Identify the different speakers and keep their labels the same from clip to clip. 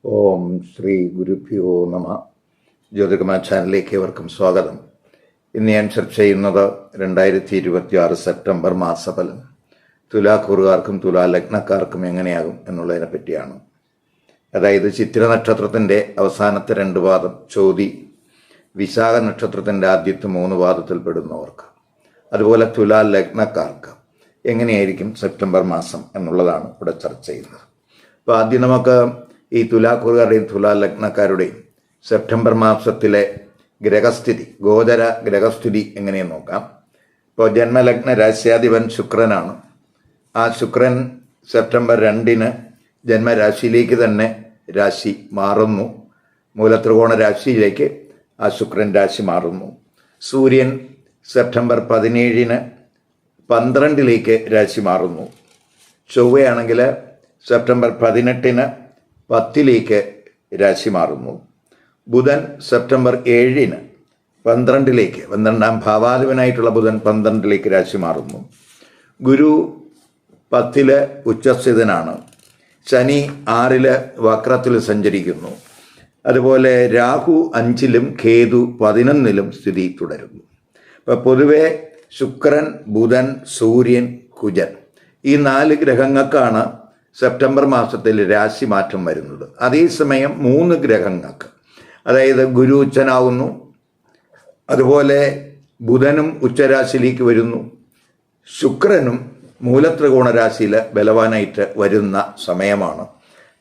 Speaker 1: ഓം ശ്രീ ഗുരുഭ്യോ നമ. ജ്യോതിർഗമ ചാനലിലേക്ക് ഏവർക്കും സ്വാഗതം. ഇന്ന് ഞാൻ ചർച്ച ചെയ്യുന്നത് 2026 സെപ്റ്റംബർ മാസഫലം തുലാക്കൂറുകാർക്കും തുലാ ലഗ്നക്കാർക്കും എങ്ങനെയാകും എന്നുള്ളതിനെ പറ്റിയാണ്. അതായത് ചിത്തിര നക്ഷത്രത്തിൻ്റെ അവസാനത്തെ 2 പാദം, ചോതി വിശാഖ നക്ഷത്രത്തിൻ്റെ ആദ്യത്തെ 3 പാദത്തിൽപ്പെടുന്നവർക്ക്, അതുപോലെ തുലാ ലഗ്നക്കാർക്ക് എങ്ങനെയായിരിക്കും സെപ്റ്റംബർ മാസം എന്നുള്ളതാണ് ഇവിടെ ചർച്ച ചെയ്യുന്നത്. അപ്പോൾ ആദ്യം നമുക്ക് ഈ തുലാക്കൂറുകാരുടെയും തുലാ ലഗ്നക്കാരുടെയും സെപ്റ്റംബർ മാസത്തിലെ ഗ്രഹസ്ഥിതി, ഗോചര ഗ്രഹസ്ഥിതി എങ്ങനെയെന്ന് നോക്കാം. ഇപ്പോൾ ജന്മലഗ്ന രാശ്യാധിപൻ ശുക്രനാണ്. ആ ശുക്രൻ സെപ്റ്റംബർ 2 ജന്മരാശിയിലേക്ക് തന്നെ രാശി മാറുന്നു. മൂലത്രികോണ രാശിയിലേക്ക് ആ ശുക്രൻ രാശി മാറുന്നു. സൂര്യൻ സെപ്റ്റംബർ 17 12 രാശി മാറുന്നു. ചൊവ്വയാണെങ്കിൽ സെപ്റ്റംബർ 18 10 രാശി മാറുന്നു. ബുധൻ സെപ്റ്റംബർ 7 12 12ാം ഭാവാധിപനായിട്ടുള്ള ബുധൻ 12 രാശി മാറുന്നു. ഗുരു 10 ഉച്ചസ്ഥിതനാണ്. ശനി 6 വക്രത്തിൽ സഞ്ചരിക്കുന്നു. അതുപോലെ രാഹു 5 കേതു 11 സ്ഥിതി തുടരുന്നു. അപ്പം പൊതുവെ ശുക്രൻ, ബുധൻ, സൂര്യൻ, കുജൻ ഈ 4 ഗ്രഹങ്ങൾക്കാണ് സെപ്റ്റംബർ മാസത്തിൽ രാശി മാറ്റം വരുന്നത്. അതേസമയം 3 ഗ്രഹങ്ങൾക്ക്, അതായത് ഗുരു ഉച്ചനാവുന്നു, അതുപോലെ ബുധനും ഉച്ചരാശിയിലേക്ക് വരുന്നു, ശുക്രനും മൂലത്രികോണ രാശിയിൽ ബലവാനായിട്ട് വരുന്ന സമയമാണ്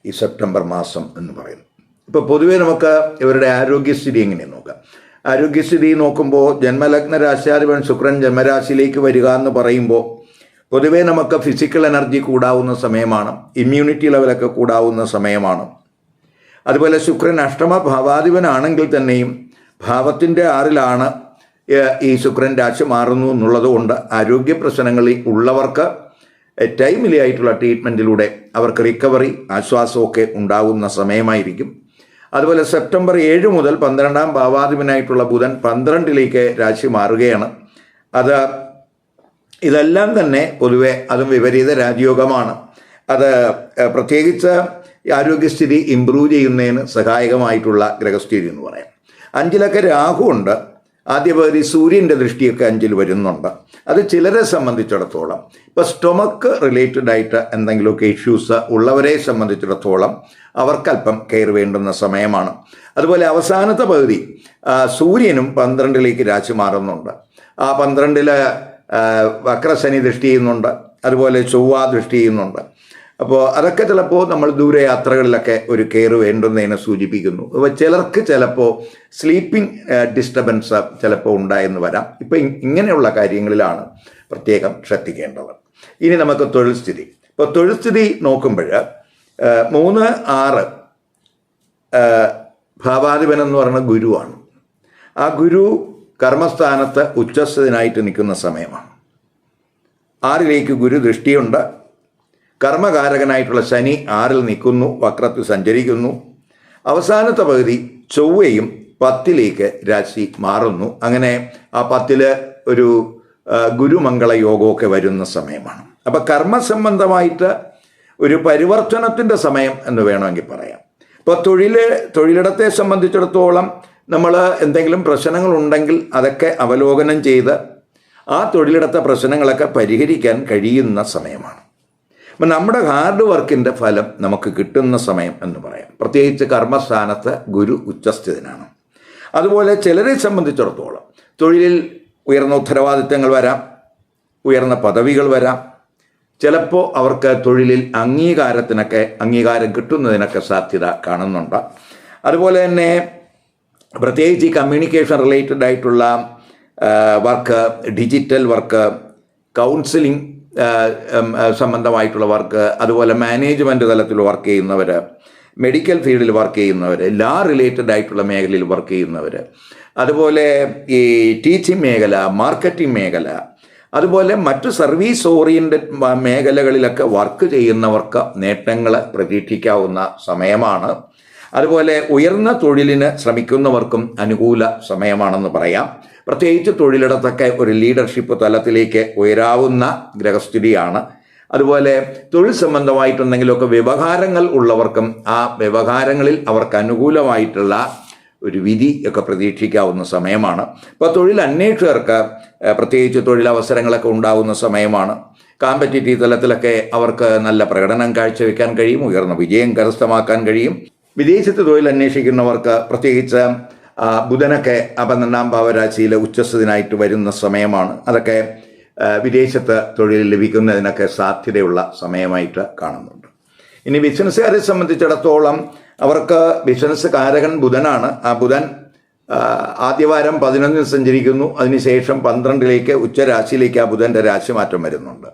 Speaker 1: ഈ സെപ്റ്റംബർ മാസം എന്ന് പറയുന്നത്. ഇപ്പോൾ പൊതുവേ നമുക്ക് ഇവരുടെ ആരോഗ്യസ്ഥിതി എങ്ങനെയെന്ന് നോക്കാം. ആരോഗ്യസ്ഥിതി നോക്കുമ്പോൾ ജന്മലഗ്ന രാശ്യാധിപൻ ശുക്രൻ ജന്മരാശിയിലേക്ക് വരിക എന്ന് പറയുമ്പോൾ പൊതുവേ നമുക്ക് ഫിസിക്കൽ എനർജി കൂടാവുന്ന സമയമാണ്, ഇമ്മ്യൂണിറ്റി ലെവലൊക്കെ കൂടാവുന്ന സമയമാണ്. അതുപോലെ ശുക്രൻ അഷ്ടമ ഭാവാധിപനാണെങ്കിൽ തന്നെയും ഭാവത്തിൻ്റെ 6ലാണ് ഈ ശുക്രൻ രാശി മാറുന്നു എന്നുള്ളത് കൊണ്ട് ആരോഗ്യ പ്രശ്നങ്ങളിൽ ഉള്ളവർക്ക് ടൈംലി ആയിട്ടുള്ള ട്രീറ്റ്മെൻറ്റിലൂടെ അവർക്ക് റിക്കവറി, ആശ്വാസമൊക്കെ ഉണ്ടാകുന്ന സമയമായിരിക്കും. അതുപോലെ സെപ്റ്റംബർ 7 മുതൽ 12ാം ഭാവാധിപനായിട്ടുള്ള ബുധൻ 12 രാശി മാറുകയാണ്. ഇതെല്ലാം തന്നെ പൊതുവെ അതും വിപരീത രാജയോഗമാണ്. അത് പ്രത്യേകിച്ച് ആരോഗ്യസ്ഥിതി ഇമ്പ്രൂവ് ചെയ്യുന്നതിന് സഹായകമായിട്ടുള്ള ഗ്രഹസ്ഥിതി എന്ന് പറയാം. 5 രാഹു ഉണ്ട്. ആദ്യ പകുതി സൂര്യൻ്റെ ദൃഷ്ടിയൊക്കെ 5 വരുന്നുണ്ട്. അത് ചിലരെ സംബന്ധിച്ചിടത്തോളം, ഇപ്പോൾ സ്റ്റൊമക്ക് റിലേറ്റഡ് ആയിട്ട് എന്തെങ്കിലുമൊക്കെ ഇഷ്യൂസ് ഉള്ളവരെ സംബന്ധിച്ചിടത്തോളം അവർക്കല്പം കെയർ വേണ്ടുന്ന സമയമാണ്. അതുപോലെ അവസാനത്തെ പകുതി സൂര്യനും 12 രാശി മാറുന്നുണ്ട്. ആ 12 വക്രശനി ദൃഷ്ടി ചെയ്യുന്നുണ്ട്, അതുപോലെ ചൊവ്വ ദൃഷ്ടി ചെയ്യുന്നുണ്ട്. അപ്പോൾ അതൊക്കെ ചിലപ്പോൾ നമ്മൾ ദൂരയാത്രകളിലൊക്കെ ഒരു കെയർ വേണ്ടുന്നതിനെ സൂചിപ്പിക്കുന്നു. അപ്പോൾ ചിലർക്ക് ചിലപ്പോൾ സ്ലീപ്പിംഗ് ഡിസ്റ്റർബൻസ് ചിലപ്പോൾ ഉണ്ടായെന്ന് വരാം. ഇപ്പം ഇങ്ങനെയുള്ള കാര്യങ്ങളിലാണ് പ്രത്യേകം ശ്രദ്ധിക്കേണ്ടത്. ഇനി നമുക്ക് തൊഴിൽ സ്ഥിതി. ഇപ്പോൾ തൊഴിൽ സ്ഥിതി നോക്കുമ്പോൾ 3, 6 ഭാവാധിപൻ എന്ന് പറയുന്ന ഗുരുവാണ്. ആ ഗുരു കർമ്മസ്ഥാനത്ത് ഉച്ചസ്ഥനായിട്ട് നിൽക്കുന്ന സമയമാണ്. 6 ഗുരു ദൃഷ്ടിയുണ്ട്. കർമ്മകാരകനായിട്ടുള്ള ശനി 6 നിൽക്കുന്നു, വക്രത്തിൽ സഞ്ചരിക്കുന്നു. അവസാനത്തെ പകുതി ചൊവ്വയും 10 രാശി മാറുന്നു. അങ്ങനെ ആ 10 ഒരു ഗുരുമംഗള യോഗമൊക്കെ വരുന്ന സമയമാണ്. അപ്പം കർമ്മസംബന്ധമായിട്ട് ഒരു പരിവർത്തനത്തിൻ്റെ സമയം എന്ന് വേണമെങ്കിൽ പറയാം. ഇപ്പോൾ തൊഴിലിടത്തെ സംബന്ധിച്ചിടത്തോളം നമ്മൾ എന്തെങ്കിലും പ്രശ്നങ്ങളുണ്ടെങ്കിൽ അതൊക്കെ അവലോകനം ചെയ്ത് ആ തൊഴിലിടത്തെ പ്രശ്നങ്ങളൊക്കെ പരിഹരിക്കാൻ കഴിയുന്ന സമയമാണ്. അപ്പം നമ്മുടെ ഹാർഡ് വർക്കിൻ്റെ ഫലം നമുക്ക് കിട്ടുന്ന സമയം എന്ന് പറയാം. പ്രത്യേകിച്ച് കർമ്മസ്ഥാനത്ത് ഗുരു ഉച്ചസ്ഥിതനാണ്. അതുപോലെ ചിലരെ സംബന്ധിച്ചിടത്തോളം തൊഴിലിൽ ഉയർന്ന ഉത്തരവാദിത്തങ്ങൾ വരാം, ഉയർന്ന പദവികൾ വരാം. ചിലപ്പോൾ അവർക്ക് തൊഴിലിൽ അംഗീകാരം കിട്ടുന്നതിനൊക്കെ സാധ്യത കാണുന്നുണ്ട്. അതുപോലെ തന്നെ പ്രത്യേകിച്ച് ഈ കമ്മ്യൂണിക്കേഷൻ റിലേറ്റഡ് ആയിട്ടുള്ള വർക്ക്, ഡിജിറ്റൽ വർക്ക്, കൗൺസിലിംഗ് സംബന്ധമായിട്ടുള്ള വർക്ക്, അതുപോലെ മാനേജ്മെൻറ്റ് തലത്തിൽ വർക്ക് ചെയ്യുന്നവർ, മെഡിക്കൽ ഫീൽഡിൽ വർക്ക് ചെയ്യുന്നവർ, ലാ റിലേറ്റഡ് ആയിട്ടുള്ള മേഖലയിൽ വർക്ക് ചെയ്യുന്നവർ, അതുപോലെ ഈ ടീച്ചിങ് മേഖല, മാർക്കറ്റിംഗ് മേഖല, അതുപോലെ മറ്റു സർവീസ് ഓറിയൻറ്റഡ് മേഖലകളിലൊക്കെ വർക്ക് ചെയ്യുന്നവർക്ക് നേട്ടങ്ങൾ പ്രതീക്ഷിക്കാവുന്ന സമയമാണ്. അതുപോലെ ഉയർന്ന തൊഴിലിന് ശ്രമിക്കുന്നവർക്കും അനുകൂല സമയമാണെന്ന് പറയാം. പ്രത്യേകിച്ച് തൊഴിലിടത്തൊക്കെ ഒരു ലീഡർഷിപ്പ് തലത്തിലേക്ക് ഉയരാവുന്ന ഗ്രഹസ്ഥിതിയാണ്. അതുപോലെ തൊഴിൽ സംബന്ധമായിട്ട് എന്തെങ്കിലുമൊക്കെ വ്യവഹാരങ്ങൾ ഉള്ളവർക്കും ആ വ്യവഹാരങ്ങളിൽ അവർക്ക് അനുകൂലമായിട്ടുള്ള ഒരു വിധി ഒക്കെ പ്രതീക്ഷിക്കാവുന്ന സമയമാണ്. ഇപ്പോൾ തൊഴിൽ അന്വേഷകർക്ക് പ്രത്യേകിച്ച് തൊഴിലവസരങ്ങളൊക്കെ ഉണ്ടാകുന്ന സമയമാണ്. കോമ്പറ്റീറ്റീവ് തലത്തിലൊക്കെ അവർക്ക് നല്ല പ്രകടനം കാഴ്ചവെക്കാൻ കഴിയും, ഉയർന്ന വിജയം കരസ്ഥമാക്കാൻ കഴിയും. വിദേശത്ത് തൊഴിൽ അന്വേഷിക്കുന്നവർക്ക് പ്രത്യേകിച്ച് ബുധനൊക്കെ 12-ാം ഭാവരാശിയിൽ ഉച്ചസ്ഥനായിട്ട് വരുന്ന സമയമാണ്. അതൊക്കെ വിദേശത്ത് തൊഴിൽ ലഭിക്കുന്നതിനൊക്കെ സാധ്യതയുള്ള സമയമായിട്ട് കാണുന്നുണ്ട്. ഇനി ബിസിനസ്സുകാരെ സംബന്ധിച്ചിടത്തോളം അവർക്ക് ബിസിനസ് കാരകൻ ബുധനാണ്. ആ ബുധൻ ആദ്യവാരം 11-ൽ സഞ്ചരിക്കുന്നു. അതിനുശേഷം 12-ലേക്ക് ഉച്ചരാശിയിലേക്ക് ആ ബുധൻ്റെ രാശിമാറ്റം വരുന്നുണ്ട്.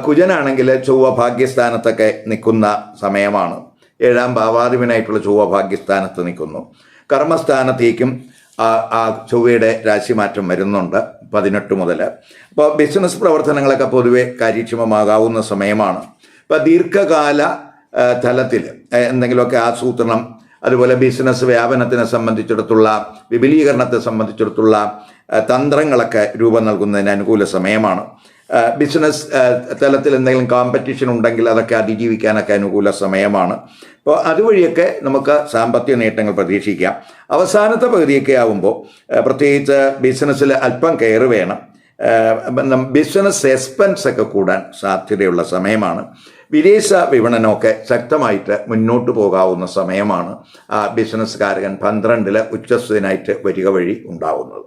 Speaker 1: കുജനാണെങ്കിൽ ചൊവ്വ ഭാഗ്യസ്ഥാനത്തൊക്കെ നിൽക്കുന്ന സമയമാണ്. 7-ാം ഭാവാധിപനായിട്ടുള്ള ചൊവ്വ ഭാഗ്യസ്ഥാനത്ത് നിൽക്കുന്നു. കർമ്മസ്ഥാനത്തേക്കും ആ ചൊവ്വയുടെ രാശിമാറ്റം വരുന്നുണ്ട് 18 മുതൽ. അപ്പോൾ ബിസിനസ് പ്രവർത്തനങ്ങളൊക്കെ പൊതുവെ കാര്യക്ഷമമാകാവുന്ന സമയമാണ്. ഇപ്പോൾ ദീർഘകാല തലത്തിൽ എന്തെങ്കിലുമൊക്കെ ആസൂത്രണം, അതുപോലെ ബിസിനസ് വ്യാപനത്തിനെ സംബന്ധിച്ചിടത്തുള്ള വിപുലീകരണത്തെ സംബന്ധിച്ചിടത്തുള്ള തന്ത്രങ്ങളൊക്കെ രൂപം നൽകുന്നതിന് അനുകൂല സമയമാണ്. ബിസിനസ് തലത്തിൽ എന്തെങ്കിലും കോമ്പറ്റീഷൻ ഉണ്ടെങ്കിൽ അതൊക്കെ അതിജീവിക്കാനൊക്കെ അനുകൂല സമയമാണ്. അപ്പോൾ അതുവഴിയൊക്കെ നമുക്ക് സാമ്പത്തിക നേട്ടങ്ങൾ പ്രതീക്ഷിക്കാം. അവസാനത്തെ പകുതിയൊക്കെ ആകുമ്പോൾ പ്രത്യേകിച്ച് ബിസിനസ്സിൽ അല്പം കെയർ വേണം. ബിസിനസ് എക്സ്പെൻസ് ഒക്കെ കൂടാൻ സാധ്യതയുള്ള സമയമാണ്. വിദേശ വിപണനമൊക്കെ ശക്തമായിട്ട് മുന്നോട്ട് പോകാവുന്ന സമയമാണ്. ആ ബിസിനസ് കാരകൻ 12-ൽ ഉച്ചസ്ഥനായിട്ട് വരിക വഴി ഉണ്ടാവുന്നത്.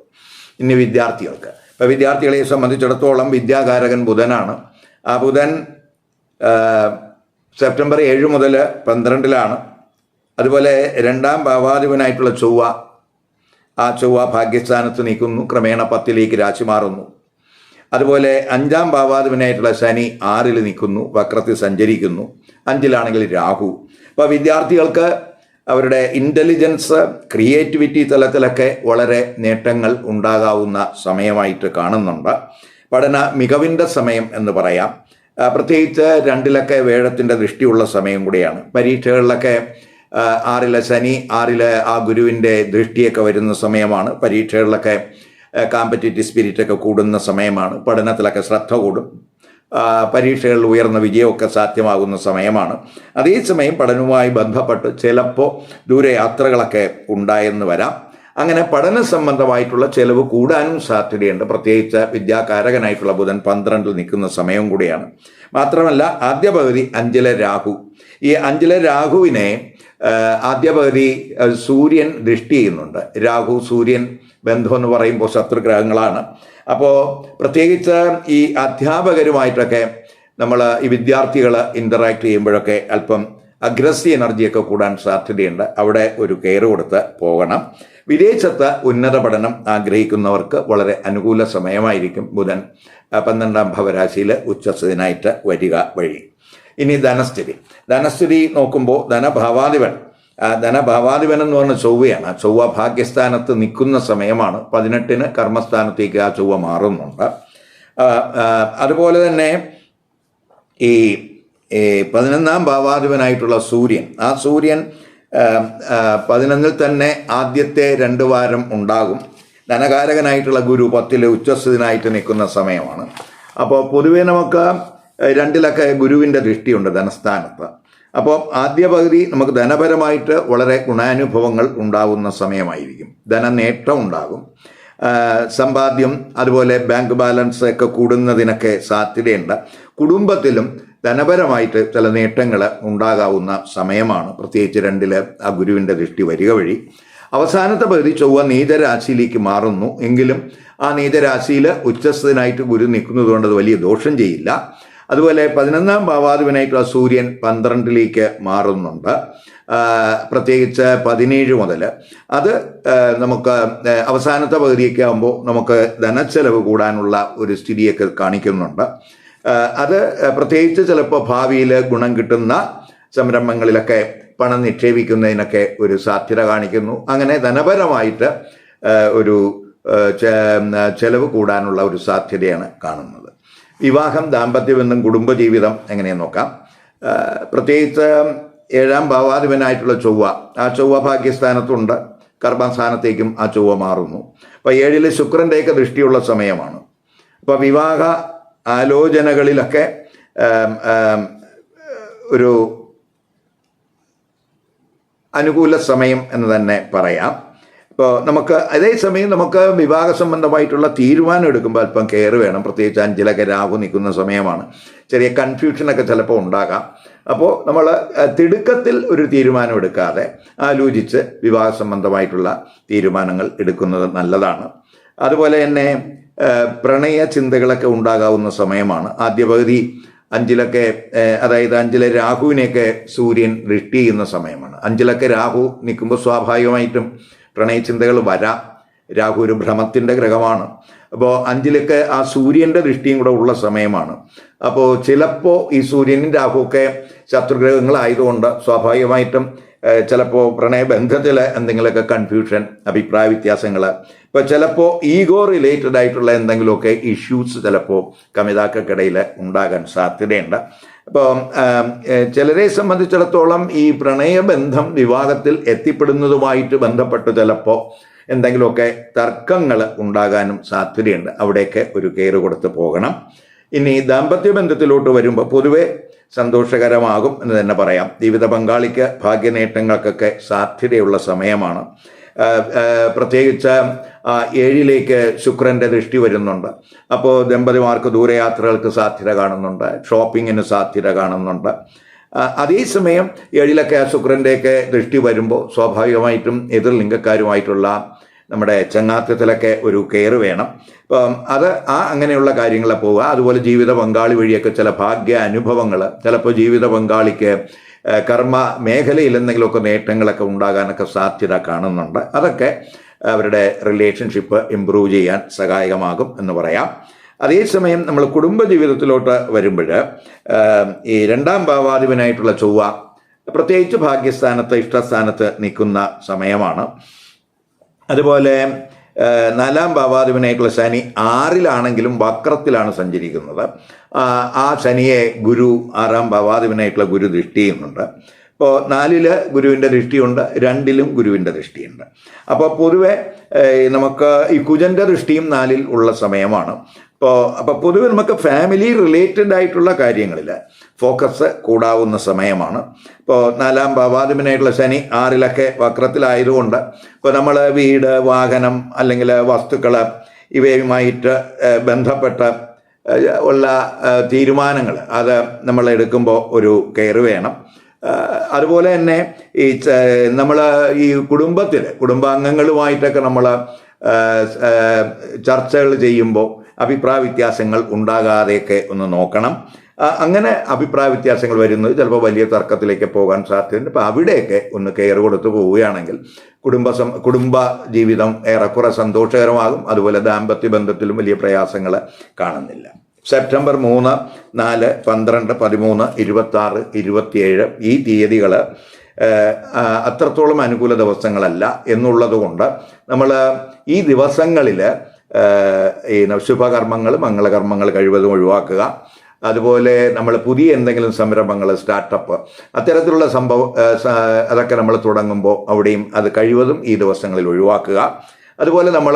Speaker 1: ഇനി വിദ്യാർത്ഥികൾക്ക്, ഇപ്പോൾ വിദ്യാർത്ഥികളെ സംബന്ധിച്ചിടത്തോളം വിദ്യാകാരകൻ ബുധനാണ്. ആ ബുധൻ സെപ്റ്റംബർ 7 മുതൽ 12-ലാണ്. അതുപോലെ 2-ാം ഭാവാധിപനായിട്ടുള്ള ചൊവ്വ, ആ ചൊവ്വ ഭാഗ്യസ്ഥാനത്ത് നിൽക്കുന്നു. ക്രമേണ 10-ലേക്ക് രാശി മാറുന്നു. അതുപോലെ 5-ാം ഭാവാധിപനായിട്ടുള്ള ശനി 6-ൽ നിൽക്കുന്നു, വക്രത്തിൽ സഞ്ചരിക്കുന്നു. 5-ലാണെങ്കിൽ രാഹു. അപ്പോൾ വിദ്യാർത്ഥികൾക്ക് അവരുടെ ഇൻ്റലിജൻസ്, ക്രിയേറ്റിവിറ്റി തലത്തിലൊക്കെ വളരെ നേട്ടങ്ങൾ ഉണ്ടാകാവുന്ന സമയമായിട്ട് കാണുന്നുണ്ട്. പഠന മികവിൻ്റെ സമയം എന്ന് പറയാം. പ്രത്യേകിച്ച് 2-ലൊക്കെ വേഴത്തിൻ്റെ ദൃഷ്ടിയുള്ള സമയം കൂടിയാണ്. പരീക്ഷകളിലൊക്കെ 6-ലെ ശനി, 6-ലെ ആ ഗുരുവിൻ്റെ ദൃഷ്ടിയൊക്കെ വരുന്ന സമയമാണ്. പരീക്ഷകളിലൊക്കെ കോമ്പറ്റീറ്റീവ് സ്പിരിറ്റൊക്കെ കൂടുന്ന സമയമാണ്. പഠനത്തിലൊക്കെ ശ്രദ്ധ കൂടും. പരീക്ഷകളിൽ ഉയർന്ന വിജയമൊക്കെ സാധ്യമാകുന്ന സമയമാണ്. അതേസമയം പഠനവുമായി ബന്ധപ്പെട്ട് ചിലപ്പോൾ ദൂരയാത്രകളൊക്കെ ഉണ്ടായെന്ന് വരാം. അങ്ങനെ പഠന സംബന്ധമായിട്ടുള്ള ചിലവ് കൂടാനും സാധ്യതയുണ്ട്. പ്രത്യേകിച്ച് വിദ്യാകാരകനായിട്ടുള്ള ബുധൻ 12-ൽ നിൽക്കുന്ന സമയം കൂടിയാണ്. മാത്രമല്ല ആദ്യ പകുതി 5-ലെ രാഹു, ഈ 5-ലെ രാഹുവിനെ ആദ്യ പകുതി സൂര്യൻ ദൃഷ്ടി ചെയ്യുന്നുണ്ട്. രാഹു സൂര്യൻ ബന്ധം എന്ന് പറയുമ്പോൾ ശത്രുഗ്രഹങ്ങളാണ്. അപ്പോൾ പ്രത്യേകിച്ച് ഈ അധ്യാപകരുമായിട്ടൊക്കെ നമ്മൾ ഈ വിദ്യാർത്ഥികൾ ഇൻ്ററാക്ട് ചെയ്യുമ്പോഴൊക്കെ അല്പം അഗ്രസീവ് എനർജിയൊക്കെ കൂടാൻ സാധ്യതയുണ്ട്. അവിടെ ഒരു കെയർ കൊടുത്ത് പോകണം. വിദേശത്ത് ഉന്നത പഠനം ആഗ്രഹിക്കുന്നവർക്ക് വളരെ അനുകൂല സമയമായിരിക്കും ബുധൻ 12-ാം ഭാവരാശിയിൽ ഉച്ചസ്ഥനായിട്ട് വരിക വഴി. ഇനി ധനസ്ഥിതി നോക്കുമ്പോൾ ധനഭാവാധിപൻ എന്ന് പറഞ്ഞ ചൊവ്വയാണ്. ആ ചൊവ്വ ഭാഗ്യസ്ഥാനത്ത് നിൽക്കുന്ന സമയമാണ്. 18-ന് കർമ്മസ്ഥാനത്തേക്ക് ആ ചൊവ്വ മാറുന്നുണ്ട്. അതുപോലെ തന്നെ ഈ 11-ാം ഭാവാധിപനായിട്ടുള്ള സൂര്യൻ, ആ സൂര്യൻ 11-ൽ തന്നെ ആദ്യത്തെ 2 വാരം ഉണ്ടാകും. ധനകാരകനായിട്ടുള്ള ഗുരു 10-ൽ ഉച്ചസ്ഥനായിട്ട് നിൽക്കുന്ന സമയമാണ്. അപ്പോൾ പൊതുവെ നമുക്ക് 2-ലൊക്കെ ഗുരുവിൻ്റെ ദൃഷ്ടിയുണ്ട് ധനസ്ഥാനത്ത്. അപ്പോൾ ആദ്യ പകുതി നമുക്ക് ധനപരമായിട്ട് വളരെ ഗുണാനുഭവങ്ങൾ ഉണ്ടാകുന്ന സമയമായിരിക്കും. ധനനേട്ടം ഉണ്ടാകും. സമ്പാദ്യം, അതുപോലെ ബാങ്ക് ബാലൻസ് ഒക്കെ കൂടുന്നതിനൊക്കെ സാധ്യതയുണ്ട്. കുടുംബത്തിലും ധനപരമായിട്ട് ചില നേട്ടങ്ങൾ ഉണ്ടാകാവുന്ന സമയമാണ്. പ്രത്യേകിച്ച് 2-ല് ആ ഗുരുവിൻ്റെ ദൃഷ്ടി വരിക വഴി. അവസാനത്തെ പകുതി ചൊവ്വ നീചരാശിയിലേക്ക് മാറുന്നു. എങ്കിലും ആ നീചരാശിയിൽ ഉച്ചസ്ഥനായിട്ട് ഗുരു നിൽക്കുന്നതുകൊണ്ട് അത് വലിയ ദോഷം ചെയ്യില്ല. അതുപോലെ 11-ാം ഭാവാധിപനായിട്ടുള്ള സൂര്യൻ 12-ലേക്ക് മാറുന്നുണ്ട്. പ്രത്യേകിച്ച് 17 മുതൽ. അത് നമുക്ക് അവസാനത്തെ പകുതിയൊക്കെ ആകുമ്പോൾ നമുക്ക് ധനച്ചെലവ് കൂടാനുള്ള ഒരു സ്ഥിതിയൊക്കെ കാണിക്കുന്നുണ്ട്. അത് പ്രത്യേകിച്ച് ചിലപ്പോൾ ഭാവിയിൽ ഗുണം കിട്ടുന്ന സംരംഭങ്ങളിലൊക്കെ പണം നിക്ഷേപിക്കുന്നതിനൊക്കെ ഒരു സാധ്യത കാണിക്കുന്നു. അങ്ങനെ ധനപരമായിട്ട് ഒരു ചെലവ് കൂടാനുള്ള ഒരു സാധ്യതയാണ് കാണുന്നത്. വിവാഹം, ദാമ്പത്യബന്ധം, കുടുംബജീവിതം എങ്ങനെയെന്ന് നോക്കാം. പ്രത്യേകിച്ച് 7-ാം ഭാവാധിപനായിട്ടുള്ള ചൊവ്വ, ആ ചൊവ്വ ഭാഗ്യസ്ഥാനത്തുണ്ട്. കർമ്മസ്ഥാനത്തേക്കും ആ ചൊവ്വ മാറുന്നു. അപ്പോൾ 7-ൽ ശുക്രൻ്റെയൊക്കെ ദൃഷ്ടിയുള്ള സമയമാണ്. അപ്പോൾ വിവാഹ ആലോചനകളിലൊക്കെ ഒരു അനുകൂല സമയം എന്ന് തന്നെ പറയാം. ഇപ്പോൾ നമുക്ക് അതേസമയം നമുക്ക് വിവാഹ സംബന്ധമായിട്ടുള്ള തീരുമാനം എടുക്കുമ്പോൾ അല്പം കെയർ വേണം. പ്രത്യേകിച്ച് 5-ലൊക്കെ രാഹു നിൽക്കുന്ന സമയമാണ്. ചെറിയ കൺഫ്യൂഷനൊക്കെ ചിലപ്പോൾ ഉണ്ടാകാം. അപ്പോൾ നമ്മൾ തിടുക്കത്തിൽ ഒരു തീരുമാനം എടുക്കാതെ ആലോചിച്ച് വിവാഹ സംബന്ധമായിട്ടുള്ള തീരുമാനങ്ങൾ എടുക്കുന്നത് നല്ലതാണ്. അതുപോലെ തന്നെ പ്രണയ ചിന്തകളൊക്കെ ഉണ്ടാകാവുന്ന സമയമാണ്. ആദ്യ പകുതി 5-ലൊക്കെ, അതായത് 5-ലെ രാഹുവിനെയൊക്കെ സൂര്യൻ ദൃഷ്ടി ചെയ്യുന്ന സമയമാണ്. 5-ലൊക്കെ രാഹു നിൽക്കുമ്പോൾ സ്വാഭാവികമായിട്ടും പ്രണയചിന്തകൾ വരാം. രാഹു ഒരു ഭ്രമത്തിൻ്റെ ഗ്രഹമാണ്. അപ്പോൾ 5-ലൊക്കെ ആ സൂര്യൻ്റെ ദൃഷ്ടിയും കൂടെ ഉള്ള സമയമാണ്. അപ്പോൾ ചിലപ്പോൾ ഈ സൂര്യനും രാഹുവൊക്കെ ശത്രുഗ്രഹങ്ങളായതുകൊണ്ട് സ്വാഭാവികമായിട്ടും ചിലപ്പോൾ പ്രണയബന്ധത്തിൽ എന്തെങ്കിലുമൊക്കെ കൺഫ്യൂഷൻ, അഭിപ്രായ വ്യത്യാസങ്ങൾ, ഇപ്പോൾ ചിലപ്പോൾ ഈഗോ റിലേറ്റഡ് ആയിട്ടുള്ള എന്തെങ്കിലുമൊക്കെ ഇഷ്യൂസ് ചിലപ്പോൾ കമിതാക്കൾക്കിടയിൽ ഉണ്ടാകാൻ സാധ്യതയുണ്ട്. അപ്പോൾ ചിലരെ സംബന്ധിച്ചിടത്തോളം ഈ പ്രണയബന്ധം വിവാഹത്തിൽ എത്തിപ്പെടുന്നതുമായിട്ട് ബന്ധപ്പെട്ട് ചിലപ്പോൾ എന്തെങ്കിലുമൊക്കെ തർക്കങ്ങൾ ഉണ്ടാകാനും സാധ്യതയുണ്ട്. അവിടെയൊക്കെ ഒരു കെയർ കൊടുത്ത് പോകണം. ഇനി ദാമ്പത്യ ബന്ധത്തിലോട്ട് വരുമ്പോൾ പൊതുവെ സന്തോഷകരമാകും എന്ന് തന്നെ പറയാം. ജീവിത പങ്കാളിക്ക് ഭാഗ്യനേട്ടങ്ങൾക്കൊക്കെ സാധ്യതയുള്ള സമയമാണ്. പ്രത്യേകിച്ച് 7-ലേക്ക് ശുക്രൻ്റെ ദൃഷ്ടി വരുന്നുണ്ട്. അപ്പോൾ ദമ്പതിമാർക്ക് ദൂരയാത്രകൾക്ക് സാധ്യത കാണുന്നുണ്ട്, ഷോപ്പിങ്ങിന് സാധ്യത കാണുന്നുണ്ട്. അതേസമയം 7-ലൊക്കെ ശുക്രൻ്റെയൊക്കെ ദൃഷ്ടി വരുമ്പോൾ സ്വാഭാവികമായിട്ടും എതിർലിംഗക്കാരുമായിട്ടുള്ള നമ്മുടെ ചങ്ങാത്തത്തിലൊക്കെ ഒരു കെയർ വേണം. അപ്പം അങ്ങനെയുള്ള കാര്യങ്ങളെ പോവുക. അതുപോലെ ജീവിത പങ്കാളി വഴിയൊക്കെ ചില ഭാഗ്യ അനുഭവങ്ങൾ, ചിലപ്പോൾ ജീവിത പങ്കാളിക്ക് കർമ്മ മേഖലയിൽ എന്തെങ്കിലുമൊക്കെ നേട്ടങ്ങളൊക്കെ ഉണ്ടാകാനൊക്കെ സാധ്യത കാണുന്നുണ്ട്. അതൊക്കെ അവരുടെ റിലേഷൻഷിപ്പ് ഇമ്പ്രൂവ് ചെയ്യാൻ സഹായകമാകും എന്ന് പറയാം. അതേസമയം നമ്മൾ കുടുംബജീവിതത്തിലോട്ട് വരുമ്പോൾ ഈ 2-ാം ഭാവാധിപനായിട്ടുള്ള ചൊവ്വ പ്രത്യേകിച്ച് ഭാഗ്യസ്ഥാനത്ത്, ഇഷ്ടസ്ഥാനത്ത് നിൽക്കുന്ന സമയമാണ്. അതുപോലെ 4-ാം ഭാവാധിപനായിട്ടുള്ള ശനി 6-ലാണെങ്കിലും വക്രത്തിലാണ് സഞ്ചരിക്കുന്നത്. ആ ശനിയെ ഗുരു 6-ാം ഭാവാധിപനായിട്ടുള്ള ഗുരു ദൃഷ്ടി ചെയ്യുന്നുണ്ട്. ഇപ്പോൾ 4-ല് ഗുരുവിൻ്റെ ദൃഷ്ടിയുണ്ട്, 2-ലും ഗുരുവിൻ്റെ ദൃഷ്ടിയുണ്ട്. അപ്പോൾ പൊതുവെ നമുക്ക് ഈ കുജൻ്റെ ദൃഷ്ടിയും 4-ൽ ഉള്ള സമയമാണ്. അപ്പോൾ പൊതുവെ നമുക്ക് ഫാമിലി റിലേറ്റഡ് ആയിട്ടുള്ള കാര്യങ്ങളിൽ ഫോക്കസ് കൂടാവുന്ന സമയമാണ്. ഇപ്പോൾ 4-ാം ഭാവാധിപനായിട്ടുള്ള ശനി 6-ലൊക്കെ വക്രത്തിലായതുകൊണ്ട് ഇപ്പോൾ നമ്മൾ വീട്, വാഹനം അല്ലെങ്കിൽ വസ്തുക്കൾ ഇവയുമായിട്ട് ബന്ധപ്പെട്ട ഉള്ള തീരുമാനങ്ങൾ അത് നമ്മൾ എടുക്കുമ്പോൾ ഒരു കെയർ വേണം. അതുപോലെ തന്നെ നമ്മൾ ഈ കുടുംബാംഗങ്ങളുമായിട്ടൊക്കെ നമ്മൾ ചർച്ചകൾ ചെയ്യുമ്പോൾ അഭിപ്രായ വ്യത്യാസങ്ങൾ ഉണ്ടാകാതെയൊക്കെ ഒന്ന് നോക്കണം. അങ്ങനെ അഭിപ്രായ വ്യത്യാസങ്ങൾ വരുന്നത് ചിലപ്പോൾ വലിയ തർക്കത്തിലേക്ക് പോകാൻ സാധ്യതയുണ്ട്. അപ്പോൾ അവിടെയൊക്കെ ഒന്ന് കെയർ കൊടുത്തു പോവുകയാണെങ്കിൽ കുടുംബ ജീവിതം ഏറെക്കുറെ സന്തോഷകരമാകും. അതുപോലെ ദാമ്പത്യ ബന്ധത്തിലും വലിയ പ്രയാസങ്ങൾ കാണുന്നില്ല. സെപ്റ്റംബർ 3, 4, 12, 13, 26, 27 ഈ തീയതികൾ അത്രത്തോളം അനുകൂല ദിവസങ്ങളല്ല എന്നുള്ളത് കൊണ്ട് നമ്മൾ ഈ ദിവസങ്ങളിൽ ഈ ശുഭകർമ്മങ്ങൾ, മംഗളകർമ്മങ്ങൾ കഴിവതും ഒഴിവാക്കുക. അതുപോലെ നമ്മൾ പുതിയ എന്തെങ്കിലും സംരംഭങ്ങൾ, സ്റ്റാർട്ടപ്പ് അത്തരത്തിലുള്ള അതൊക്കെ നമ്മൾ തുടങ്ങുമ്പോൾ അവിടെയും അത് കഴിവതും ഈ ദിവസങ്ങളിൽ ഒഴിവാക്കുക. അതുപോലെ നമ്മൾ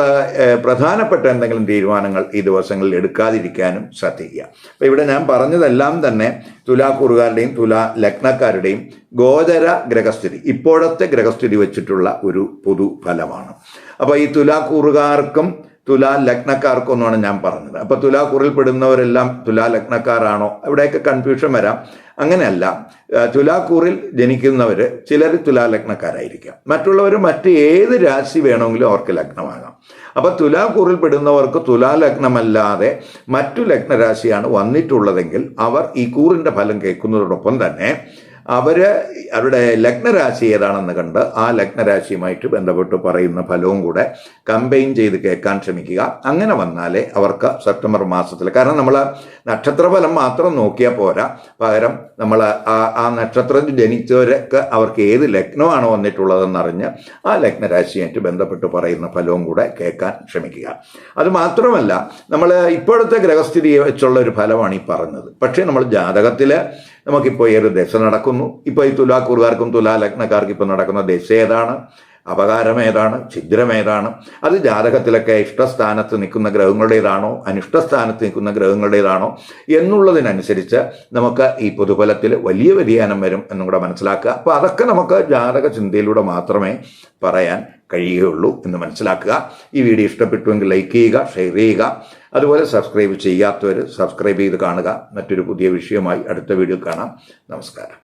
Speaker 1: പ്രധാനപ്പെട്ട എന്തെങ്കിലും തീരുമാനങ്ങൾ ഈ ദിവസങ്ങളിൽ എടുക്കാതിരിക്കാനും ശ്രദ്ധിക്കുക. അപ്പോൾ ഇവിടെ ഞാൻ പറഞ്ഞതെല്ലാം തന്നെ തുലാക്കൂറുകാരുടെയും തുലാ ലഗ്നക്കാരുടെയും ഗോചര ഗ്രഹസ്ഥിതി, ഇപ്പോഴത്തെ ഗ്രഹസ്ഥിതി വെച്ചിട്ടുള്ള ഒരു പൊതു ഫലമാണ്. അപ്പോൾ ഈ തുലാക്കൂറുകാർക്കും തുലാ ലഗ്നക്കാർക്കും ഒന്നുമാണ് ഞാൻ പറഞ്ഞത്. അപ്പോൾ തുലാക്കൂറിൽ പെടുന്നവരെല്ലാം തുലാ ലഗ്നക്കാരാണോ? ഇവിടെയൊക്കെ കൺഫ്യൂഷൻ വരാം. അങ്ങനെയല്ല. തുലാക്കൂറിൽ ജനിക്കുന്നവർ ചിലർ തുലാ ലഗ്നക്കാരായിരിക്കാം, മറ്റുള്ളവർ മറ്റ് ഏത് രാശി വേണമെങ്കിലും അവർക്ക് ലഗ്നമാകാം. അപ്പോൾ തുലാക്കൂറിൽ പെടുന്നവർക്ക് തുലാ ലഗ്നമല്ലാതെ മറ്റു ലഗ്നരാശിയാണ് വന്നിട്ടുള്ളതെങ്കിൽ അവർ ഈ കൂറിൻ്റെ ഫലം കേൾക്കുന്നതോടൊപ്പം തന്നെ അവരുടെ ലഗ്നരാശി ഏതാണെന്ന് കണ്ട് ആ ലഗ്നരാശിയുമായിട്ട് ബന്ധപ്പെട്ട് പറയുന്ന ഫലവും കൂടെ കമ്പൈൻ ചെയ്ത് കേൾക്കാൻ ശ്രമിക്കുക. അങ്ങനെ വന്നാലേ അവർക്ക് സെപ്റ്റംബർ മാസത്തിൽ, കാരണം നമ്മൾ നക്ഷത്രഫലം മാത്രം നോക്കിയാൽ പോരാ, പകരം നമ്മൾ ആ നക്ഷത്രത്തിൽ ജനിച്ചവരൊക്കെ അവർക്ക് ഏത് ലഗ്നമാണ് വന്നിട്ടുള്ളതെന്നറിഞ്ഞ് ആ ലഗ്നരാശിയായിട്ട് ബന്ധപ്പെട്ട് പറയുന്ന ഫലവും കൂടെ കേൾക്കാൻ ശ്രമിക്കുക. അത് മാത്രമല്ല, നമ്മൾ ഇപ്പോഴത്തെ ഗ്രഹസ്ഥിതി വെച്ചുള്ള ഒരു ഫലമാണ് ഈ പറഞ്ഞത്. പക്ഷേ നമ്മൾ ജാതകത്തിൽ നമുക്കിപ്പോൾ ഈ ഒരു ദശ നടക്കുന്നു. ഇപ്പോൾ ഈ തുലാക്കൂറുകാർക്കും തുലാ ലഗ്നക്കാർക്കും ഇപ്പോൾ നടക്കുന്ന ദശ ഏതാണ്? അപകാരം ഏതാണ്, ഛിദ്രം ഏതാണ്, അത് ജാതകത്തിലൊക്കെ ഇഷ്ടസ്ഥാനത്ത് നിൽക്കുന്ന ഗ്രഹങ്ങളുടേതാണോ അനിഷ്ടസ്ഥാനത്ത് നിൽക്കുന്ന ഗ്രഹങ്ങളുടേതാണോ എന്നുള്ളതിനനുസരിച്ച് നമുക്ക് ഈ പൊതുഫലത്തിൽ വലിയ വ്യതിയാനം വരും എന്നും കൂടെ മനസ്സിലാക്കുക. അപ്പോൾ അതൊക്കെ നമുക്ക് ജാതക ചിന്തയിലൂടെ മാത്രമേ പറയാൻ കഴിയുകയുള്ളൂ എന്ന് മനസ്സിലാക്കുക. ഈ വീഡിയോ ഇഷ്ടപ്പെട്ടുവെങ്കിൽ ലൈക്ക് ചെയ്യുക, ഷെയർ ചെയ്യുക. അതുപോലെ സബ്സ്ക്രൈബ് ചെയ്യാത്തവർ സബ്സ്ക്രൈബ് ചെയ്ത് കാണുക. മറ്റൊരു പുതിയ വിഷയമായി അടുത്ത വീഡിയോ കാണാം. നമസ്കാരം.